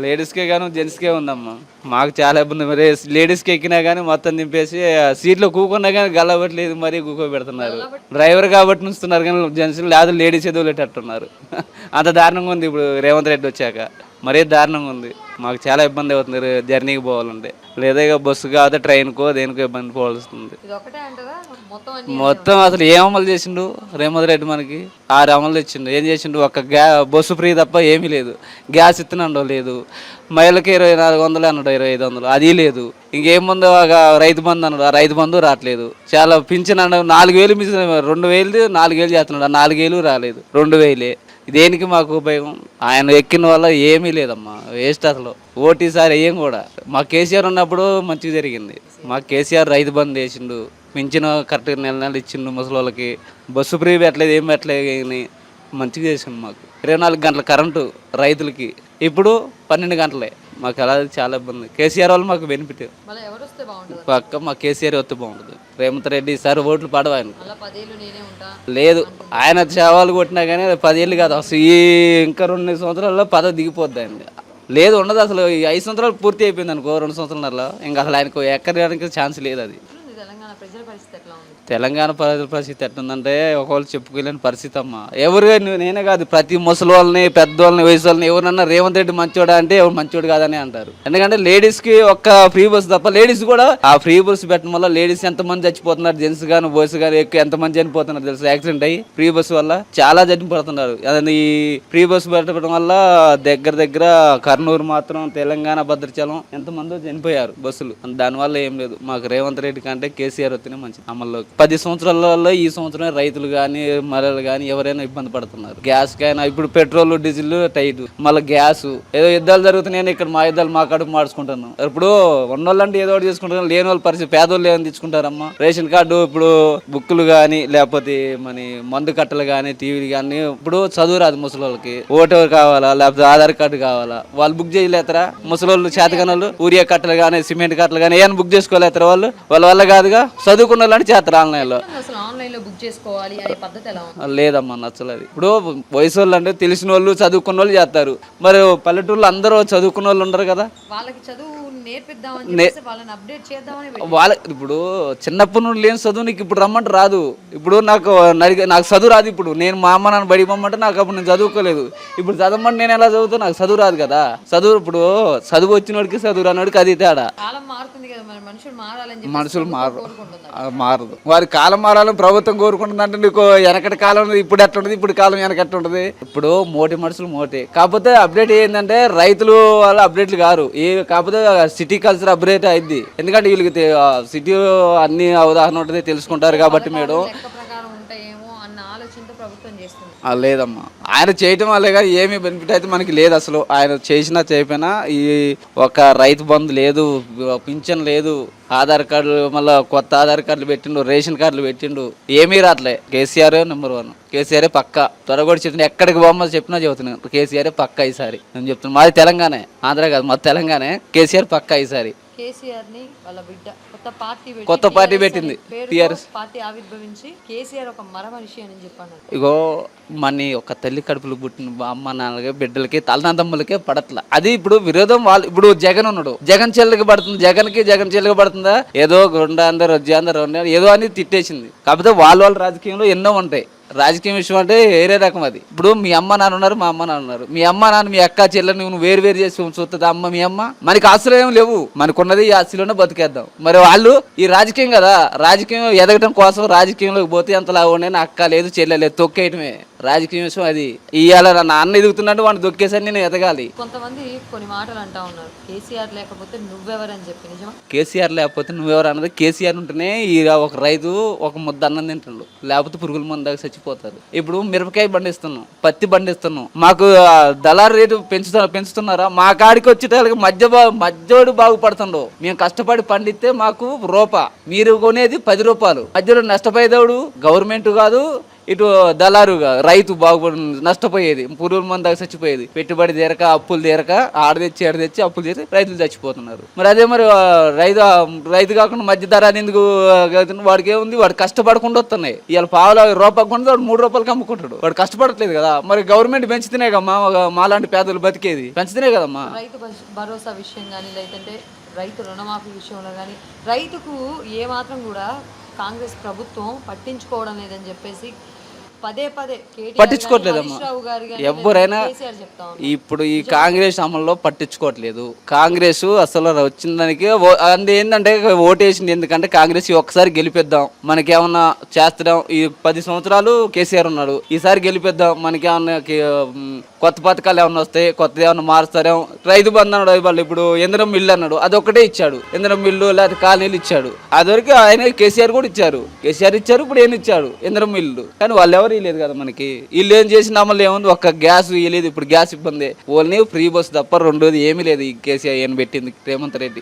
లేడీస్కే గాను జెంట్స్కే ఉందమ్మా. మాకు చాలా ఇబ్బంది. మరి లేడీస్కి ఎక్కినా కానీ మొత్తం దింపేసి సీట్లో కూకున్నా కానీ గల్లబట్టలేదు, మరీ కూకోబెడుతున్నారు. డ్రైవర్ కాబట్టి ఉంచుతున్నారు కానీ జెంట్స్ లేదా లేడీస్ వదిలేటట్టున్నారు. అంత దారుణంగా ఉంది ఇప్పుడు రేవంత్ రెడ్డి వచ్చాక. మరీ దారుణంగా ఉంది. మాకు చాలా ఇబ్బంది అవుతుంది జర్నీకి పోవాలంటే. లేదా ఇక బస్సు కాదు ట్రైన్కో దేనికో ఇబ్బంది పోవాల్సింది. మొత్తం అసలు ఏం అమలు చేసిండు రేవంత్ రెడ్డి? మనకి 6 అమలు తెచ్చిండు. ఏం చేసిండు? ఒక బస్సు ఫ్రీ తప్ప ఏమీ లేదు. గ్యాస్ ఇస్తున్నాడో లేదు. మహిళకి 2400 అన్నాడు, 2500 అది లేదు. ఇంకేం ముందు ఒక రైతు బంధు అన్నాడు, ఆ రైతు బంధు రావట్లేదు. చాలా పింఛన్ అన్నాడు 4000 మిస్ 2000 4000 చేస్తున్నాడు, ఆ 4000 రాలేదు, 2000. దేనికి మాకు ఉపయోగం? ఆయన ఎక్కిన వల్ల ఏమీ లేదమ్మా, వేస్ట్ అసలు. ఓటీసారి ఏం కూడా మా కేసీఆర్ ఉన్నప్పుడు మంచిగా జరిగింది. మా కేసీఆర్ రైతు బంధు వేసిండు, పింఛను కరెక్ట్గా నెల ఇచ్చిండు ముసలోళ్ళకి. బస్సు ఫ్రీ పెట్టలేదు, ఏం పెట్టలేదు కానీ మంచిగా చేసిండు మాకు. 24 గంటల కరెంటు రైతులకి, ఇప్పుడు 12 గంటలే. మాకు అలా చాలా ఇబ్బంది. కేసీఆర్ వాళ్ళు మాకు బెనిఫిట్. పక్క మా కేసీఆర్ వస్తే బాగుంటుంది. రేవంత్ రెడ్డి ఈసారి ఓట్లు పడవు ఆయన. లేదు, ఆయన సేవలు కొట్టినా కానీ 10 ఏళ్ళు కాదు అసలు. ఇంకా 2 సంవత్సరాల్లో పదవి దిగిపోద్ది ఆయన. లేదు, ఉండదు అసలు. 5 సంవత్సరాలు పూర్తి అయిపోయింది అనుకో, 2 సంవత్సరాలలో ఇంకా అసలు ఆయనకు ఎక్కడానికి ఛాన్స్ లేదు. అది తెలంగాణ ప్రజల పరిస్థితి ఎట్లుందంటే ఒకవేళ చెప్పుకోలేని పరిస్థితి అమ్మా. ఎవరు నేనే కాదు, ప్రతి ముసలి వాళ్ళని, పెద్దవాళ్ళని, వయసు వాళ్ళని ఎవరన్నా రేవంత్ రెడ్డి మంచోడా అంటే ఎవరు మంచోడు కాదని అంటారు. ఎందుకంటే లేడీస్కి ఒక్క ఫ్రీ బస్ తప్ప, లేడీస్ కూడా ఆ ఫ్రీ బస్ పెట్టడం వల్ల లేడీస్ ఎంతమంది చచ్చిపోతున్నారు, జెంట్స్ కానీ బాయ్స్ కానీ ఎక్కువ ఎంతమంది చనిపోతున్నారు తెలుసు. యాక్సిడెంట్ అయ్యి ఫ్రీ బస్ వల్ల చాలా చనిపోతున్నారు. ఈ ఫ్రీ బస్ పెట్టడం వల్ల దగ్గర కర్నూలు మాత్రం తెలంగాణ భద్రాచలం ఎంతమందో చనిపోయారు బస్సులు. దానివల్ల ఏం లేదు. మాకు రేవంత్ రెడ్డి కంటే కేసీఆర్ వస్తేనే మంచిది అమల్లో. 10 సంవత్సరాలలో ఈ సంవత్సరం రైతులు కానీ మహిళలు కానీ ఎవరైనా ఇబ్బంది పడుతున్నారు. గ్యాస్ కైనా ఇప్పుడు పెట్రోల్ డీజిల్ టైట్, మళ్ళీ గ్యాస్. ఏదో యుద్ధాలు జరుగుతున్నాయని ఇక్కడ మా యుద్ధాలు మా కడుపు మార్చుకుంటాను. ఇప్పుడు ఉన్నోళ్ళంటే ఏదో ఒకటి చేసుకుంటారు, లేని వాళ్ళ పరిస్థితి పేదోళ్ళు ఏమైనా తెచ్చుకుంటారమ్మా. రేషన్ కార్డు ఇప్పుడు బుక్కులు కానీ లేకపోతే మన మందు కట్టలు కానీ టీవీలు కానీ. ఇప్పుడు చదువు రాదు ముసలి వాళ్ళకి, ఓటు కావాలా లేకపోతే ఆధార్ కార్డు కావాలా, వాళ్ళు బుక్ చేయలేతారా? ముసలి చేతగానోళ్ళు ఊరియా కట్టలు కానీ సిమెంట్ కట్టలు కానీ ఏమైనా బుక్ చేసుకోలేతారా? వాళ్ళ వల్ల కాదుగా. చదువుకున్న వాళ్ళంటే చేస్తారు ఆన్లైన్లో. లేదమ్మా, నచ్చలేదు. ఇప్పుడు వయసు వాళ్ళు అంటే తెలిసిన వాళ్ళు చదువుకున్న వాళ్ళు చేస్తారు. మరి పల్లెటూళ్ళు అందరూ చదువుకున్న వాళ్ళు ఉండరు కదా. వాళ్ళ ఇప్పుడు చిన్నప్పటి నుండి లేని చదువు నీకు ఇప్పుడు రమ్మంటే రాదు. ఇప్పుడు నాకు చదువు రాదు. ఇప్పుడు నేను మా అమ్మ నాన్న బడి పంపమంటే నాకు అప్పుడు నేను చదువుకోలేదు. ఇప్పుడు చదవమంటే నేను ఎలా చదువుతా? నాకు చదువు రాదు కదా. ఇప్పుడు చదువు వచ్చిన వాడికి చదువు రానివాడికి అది తేడా. మనుషులు మారదు. వారి కాలం మారాలని ప్రభుత్వం కోరుకుంటుందంటే నీకు వెనకటి కాలం ఇప్పుడు ఎట్లుంటది, ఇప్పుడు కాలం వెనకట్టు ఉంటుంది. ఇప్పుడు మోటి మనుషులు మోటి. కాకపోతే అప్డేట్ ఏంటంటే రైతులు వాళ్ళు అప్డేట్లు కారు. కాకపోతే సిటీ కల్చర్ అప్డేట్ అయింది. ఎందుకంటే వీళ్ళకి సిటీ అన్ని అవగాహన ఉంటుంది, తెలుసుకుంటారు కాబట్టి మేడం. లేదమ్మా, ఆయన చేయటం వల్లే కానీ ఏమీ బెనిఫిట్ అయితే మనకి లేదు అసలు. ఆయన చేసినా చేయకపోయినా ఈ ఒక రైతు బంధు లేదు, పింఛన్ లేదు, ఆధార్ కార్డులు మళ్ళీ కొత్త ఆధార్ కార్డులు పెట్టిండు, రేషన్ కార్డులు పెట్టిండు, ఏమీ రావట్లే. కేసీఆర్ నెంబర్ 1. కేసీఆర్ పక్క త్వరగొడి చెప్తున్నా. ఎక్కడికి పోమని చెప్పినా చెబుతున్నాను కేసీఆర్ పక్క ఈసారి. నేను చెప్తున్నాను, మాది తెలంగాణ, ఆంధ్ర కాదు, మాది తెలంగాణ. కేసీఆర్ పక్క ఈసారి. కేసీఆర్ ని వాళ్ళ బిడ్డ కొత్త పార్టీ పెట్టింది. టీఆర్ఎస్ పార్టీ ఆవిర్భవించి కేసీఆర్ ఒక మరమనిషి అని చెప్పాను. ఇగో మన ఒక తల్లి కడుపులు పుట్టిన అమ్మ నాన్నలకి బిడ్డలకి తలనాదమ్ములకే పడట్ల. అది ఇప్పుడు విరోధం. వాళ్ళు ఇప్పుడు జగన్ ఉన్నాడు, జగన్ చెల్లెకి పడుతుంది, జగన్ చెల్లెకి పడుతుందా? ఏదో గుండాందరూ ఏదో అని తిట్టేసింది. కాకపోతే వాళ్ళ రాజకీయంలో ఎన్నో ఉంటాయి. రాజకీయం విషయం అంటే వేరే రకం. అది ఇప్పుడు మీ అమ్మ నాన్న ఉన్నారు, మా అమ్మ నాన్న ఉన్నారు. మీ అమ్మ నాన్న మీ అక్క చెల్లెని నువ్వు వేరు చేసి చూస్తుంది అమ్మ మీ అమ్మ. మనకి ఆస్తులు ఏం లేవు, మనకున్నది ఈ ఆస్తులోనే బతికేద్దాం. మరి వాళ్ళు ఈ రాజకీయం కదా, రాజకీయం ఎదగడం కోసం రాజకీయంలోకి పోతే అంతలా ఉండే అక్క లేదు చెల్లె లేదు, తొక్కేయటమే రాజకీయం విషయం. అది ఇవాళ నా అన్న ఎదుగుతున్నట్టు వాడిని దొక్కేసరి నేను ఎదగాలి. కొంతమంది కొన్ని మాటలు అంటా ఉన్నారు, కేసీఆర్ లేకపోతే నువ్వెవరని చెప్పి. నిజమా? కేసీఆర్ లేకపోతే నువ్వెవరు అన్నది. కేసీఆర్ ఉంటేనే ఈ ఒక రైతు ఒక ముద్ద అన్నం తింటాడు, లేకపోతే పురుగుల మందు దాకా చచ్చిపోతారు. ఇప్పుడు మిరపకాయ పండిస్తున్నాం, పత్తి పండిస్తున్నాం, మాకు దళారు రేటు పెంచుతున్నారా? మా కాడికి వచ్చేటానికి మధ్యవాడు బాగుపడుతుండో. మేము కష్టపడి పండిస్తే మాకు రూపా, మీరు కొనేది 10 రూపాయలు. మధ్యలో నష్టపోయేవాడు గవర్నమెంట్ కాదు, ఇటు దళారుగా రైతు బాగుపడి నష్టపోయేది, పురుగుల మందు దాకా చచ్చిపోయేది, పెట్టుబడి తీరక అప్పులు తీరక ఆడ తెచ్చి అప్పులు చేసి రైతులు చచ్చిపోతున్నారు. మరి అదే మరి రైతు కాకుండా మధ్య ధర ఎందుకు వాడికి ఏముంది, వాడు కష్టపడకుండా వస్తున్నాయి. ఇవాళ పావుల రూపాయి కొంటే వాడు 3 రూపాయలకి అమ్ముకుంటాడు, వాడు కష్టపడట్లేదు కదా. మరి గవర్నమెంట్ పెంచితేనే కమ్మా మాలాంటి పేదలు బతికేది, పెంచితేనే కదమ్మా. రైతు భరోసా విషయం కానీ లేదంటే రైతు రుణమాఫీ విషయంలో కానీ రైతుకు ఏమాత్రం కూడా కాంగ్రెస్ ప్రభుత్వం పట్టించుకోవడం లేదని చెప్పేసి పదే పట్టించుకోవట్లేదమ్మా. ఎవరైనా ఇప్పుడు ఈ కాంగ్రెస్ అమల్లో పట్టించుకోవట్లేదు. కాంగ్రెస్ అసలు వచ్చిన దానికి ఏంటంటే ఓటేసింది ఎందుకంటే కాంగ్రెస్ ఒక్కసారి గెలిపిద్దాం, మనకేమన్నా చేస్తాం. ఈ 10 సంవత్సరాలు కేసీఆర్ ఉన్నాడు, ఈసారి గెలిపిద్దాం, మనకేమన్నా కొత్త పథకాలు ఏమన్నా వస్తాయి, కొత్తది ఏమన్నా మారుస్తారేమో. రైతు బంధు అన్నాడు, వాళ్ళు ఇప్పుడు ఇంద్రం మిల్లు అన్నాడు, అదొక్కటే ఇచ్చాడు. ఇంద్రం మిల్లు లేకపోతే కాలనీలు ఇచ్చాడు, అదివరకు ఆయన కేసీఆర్ కూడా ఇచ్చారు. ఇప్పుడు ఏం ఇచ్చాడు ఇంద్రం మిల్లు, కానీ వాళ్ళు ఎవరు లేదు కదా మనకి. వీళ్ళు ఏం చేసిన అమలు ఏముంది, ఒక్క గ్యాస్ ఇవ్వలేదు. ఇప్పుడు గ్యాస్ ఇబ్బంది, ఓన్లీ ఫ్రీ బస్ తప్ప రెండోది ఏమీ లేదు. ఈ కేసీఆర్ ఏం పెట్టింది రేవంత్ రెడ్డి.